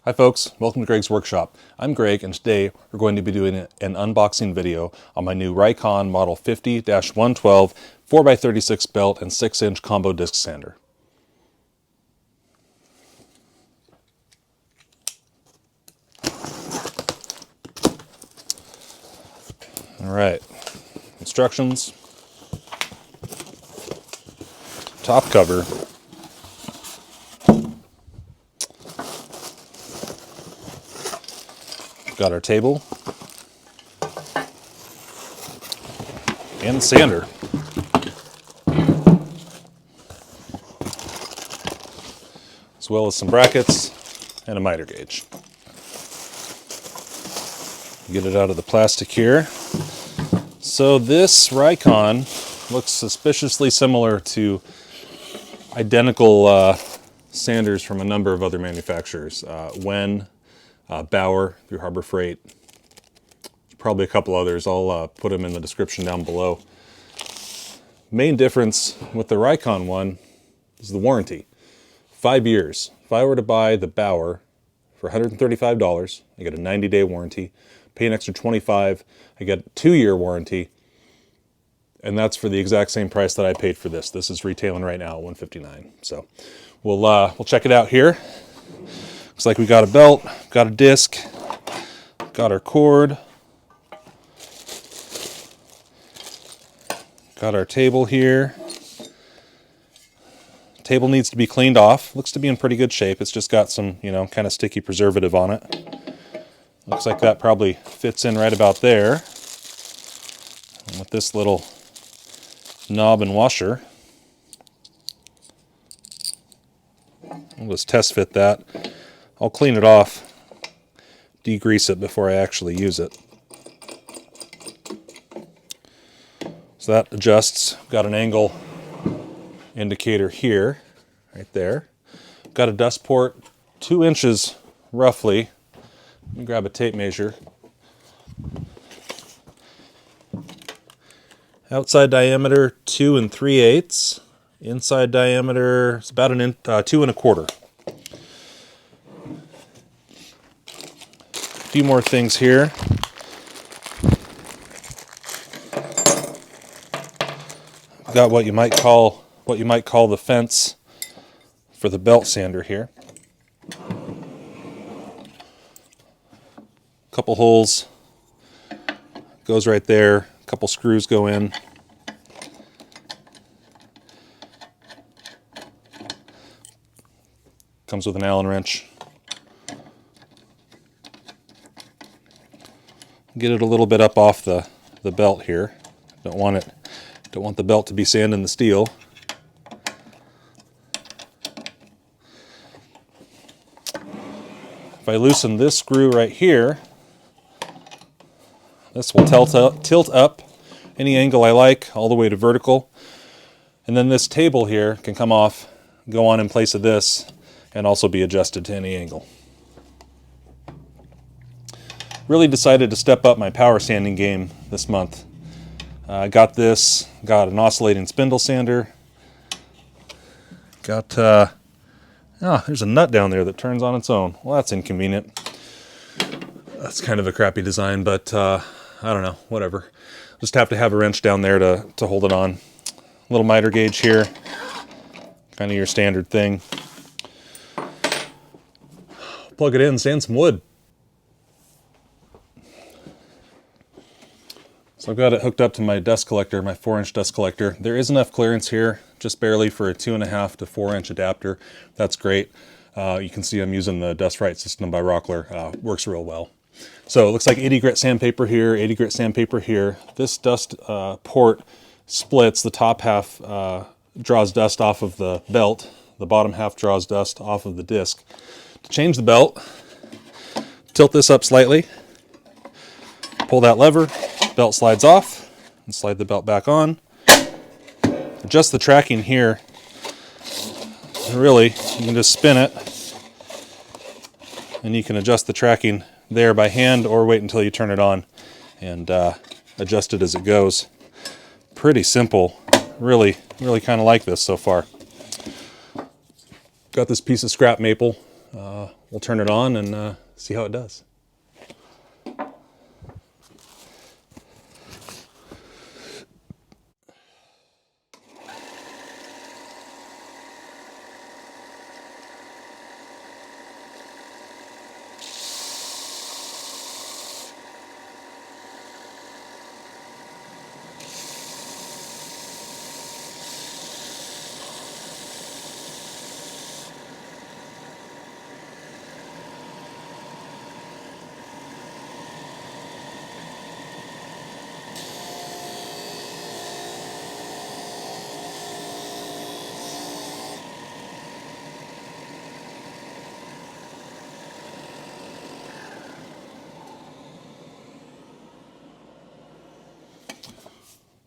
Hi folks, welcome to Greg's Workshop. I'm Greg and today we're going to be doing an unboxing video on my new Rikon Model 50-112 4x36 belt and 6-inch combo disc sander. Alright, instructions, top cover, got our table and sander. As well as some brackets and a miter gauge. Get it out of the plastic here. So this Rikon looks suspiciously similar to identical sanders from a number of other manufacturers. Bauer through Harbor Freight, probably a couple others. I'll put them in the description down below. Main difference with the Rikon one is the warranty. 5 years. If I were to buy the Bauer for $135, I get a 90-day warranty. Pay an extra $25, I get a 2-year warranty, and that's for the exact same price that I paid for this. This is retailing right now at $159. So we'll check it out here. Looks like we got a belt, got a disc, got our cord, got our table here. Table needs to be cleaned off. Looks to be in pretty good shape. It's just got some, kind of sticky preservative on it. Looks like that probably fits in right about there. And with this little knob and washer, we'll just test fit that. I'll clean it off, degrease it before I actually use it. So that adjusts. Got an angle indicator here, right there. Got a dust port 2 inches roughly. Let me grab a tape measure. Outside diameter 2 3/8. Inside diameter is about 2 1/4. A few more things here. Got what you might call the fence for the belt sander here. Couple holes, goes right there. A couple screws go in. Comes with an Allen wrench. Get it a little bit up off the belt here. Don't want the belt to be sanding the steel. If I loosen this screw right here, this will tilt up any angle I like, all the way to vertical. And then this table here can come off, go on in place of this, and also be adjusted to any angle. Really decided to step up my power sanding game this month. I got an oscillating spindle sander. There's a nut down there that turns on its own. Well, that's inconvenient. That's kind of a crappy design, but I don't know, whatever. Just have to have a wrench down there to hold it on. A little miter gauge here, kind of your standard thing. Plug it in, sand some wood. So I've got it hooked up to my dust collector, my 4-inch dust collector. There is enough clearance here, just barely, for a 2.5 to 4-inch adapter. That's great. You can see I'm using the Dust Right system by Rockler. Works real well. So it looks like 80 grit sandpaper here, 80 grit sandpaper here. This dust port splits. The top half draws dust off of the belt. The bottom half draws dust off of the disc. To change the belt, tilt this up slightly, pull that lever, belt slides off, and slide the belt back on. Adjust the tracking here. Really, you can just spin it, and you can adjust the tracking there by hand or wait until you turn it on and adjust it as it goes. Pretty simple. Really kind of like this so far. Got this piece of scrap maple. we'll turn it on and see how it does.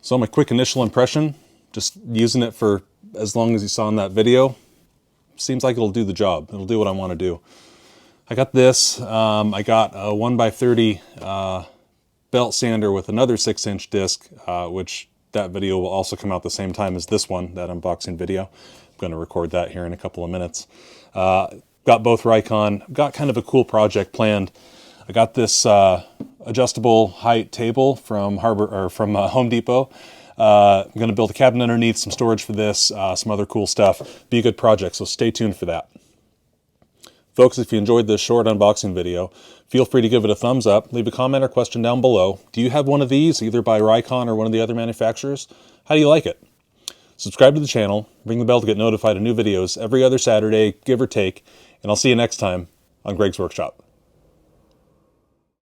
So my quick initial impression, just using it for as long as you saw in that video, seems like it'll do the job. It'll do what I want to do. I got this. I got a 1x30 belt sander with another 6-inch disc, which that video will also come out the same time as this one, that unboxing video. I'm going to record that here in a couple of minutes. Got both Rikon. Got kind of a cool project planned. I got this adjustable height table from Home Depot. I'm going to build a cabinet underneath, some storage for this, some other cool stuff. Be a good project, so stay tuned for that. Folks, if you enjoyed this short unboxing video, feel free to give it a thumbs up, leave a comment or question down below. Do you have one of these, either by Rikon or one of the other manufacturers? How do you like it? Subscribe to the channel, ring the bell to get notified of new videos every other Saturday, give or take, and I'll see you next time on Greg's Workshop.